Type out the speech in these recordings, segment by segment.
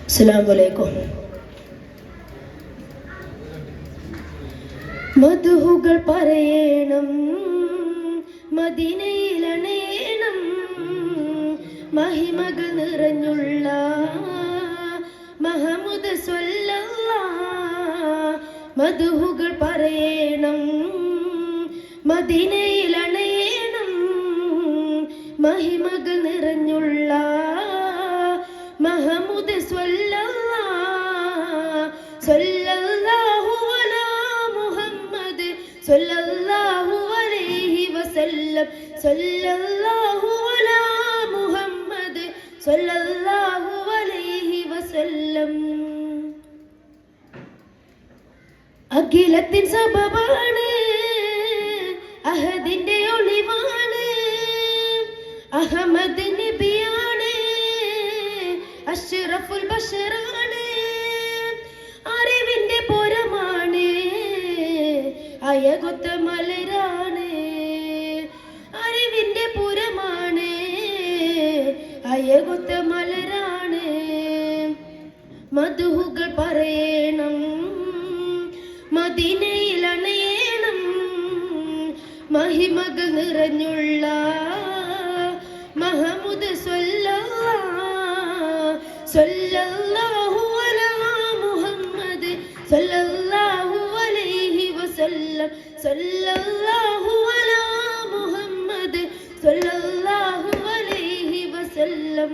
അസ്സലാമു അലൈക്കും. മദ്ഹുകൾ പറയണം, മദീനയിലണയണം, മഹിമകൾ നിറഞ്ഞുള്ള മുഹമ്മദ് സ്വല്ലല്ലാഹ്. മദ്ഹുകൾ പറയണം, മദീനയിലണയണം, മഹിമകൾ നിറഞ്ഞുള്ള മുഹമ്മദ് സ്വല്ലല്ലാഹ്. സ്വല്ലല്ലാഹു അലാ മുഹമ്മദ് സ്വല്ലല്ലാഹു അലൈഹി വസല്ലം. സ്വല്ലല്ലാഹു അലാ മുഹമ്മദ് സ്വല്ലല്ലാഹു അലൈഹി വസല്ലം. അഖിലത്തിൻ സബബാണ്, അഹദിന്റെ ഒളിവാണ്, അഹമ്മദ് നബിയാണ്, അഷ്റഫുൽ ബശറാണ്, അറിവിന്റെ പുരമാണ്, അയകൊത്ത മലരാണ്. അറിവിന്റെ പുരമാണ്, അയകൊത്ത മലരാണ്. മദ്ഹുകൾ പറയണം, മദീനയിലണയണം, മഹിമകൾ നിറഞ്ഞുള്ള മുഹമ്മദ് സ്വല്ലല്ലാഹ്. സ്വല്ലല്ലാഹു അലാ മുഹമ്മദ് സ്വല്ലല്ലാഹു അലൈഹി വസല്ലം. സ്വല്ലല്ലാഹു അലാ മുഹമ്മദ് സ്വല്ലല്ലാഹു അലൈഹി വസല്ലം.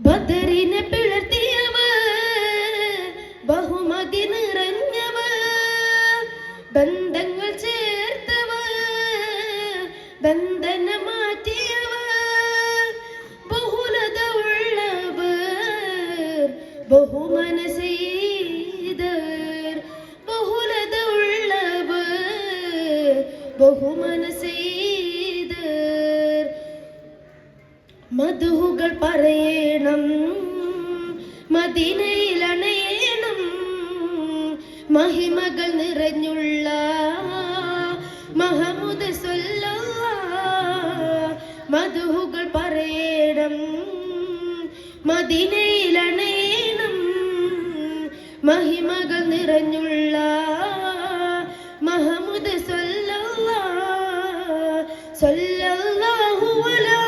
ബദറിനെ പിളർത്തിയവർ, ബഹുമതി നിറഞ്ഞവർ, ബന്ധങ്ങൾ ചേർത്തവർ, ബന്ധന മാറ്റിയവർ, ബഹുലത ഉള്ളവർ, ബഹുമനസെയ്തവർ. ബഹുലത ഉള്ളവർ, ബഹുമനസെയ്തവർ. മദ്ഹുകൾ പറയണം, മദീനയിലണയണം, മഹിമകൾ നിറഞ്ഞുള്ള മുഹമ്മദ് സ്വല്ലല്ലാഹ്. മദ്ഹുകൾ പറയണം, മദീനയിലണയണം, മഹിമകൾ നിറഞ്ഞുള്ള മുഹമ്മദ് സ്വല്ലല്ലാഹ്. സ്വല്ലല്ലാഹു അലാ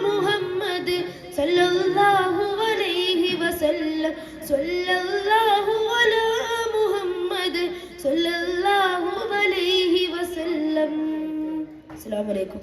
മുഹമ്മദ് സ്വല്ലല്ലാഹു അലൈഹി വസല്ലം. സ്വല്ലല്ലാഹു അലാ മുഹമ്മദ് സ്വല്ലല്ലാഹു അലൈഹി വസല്ലം. അസ്സലാമു അലൈക്കും.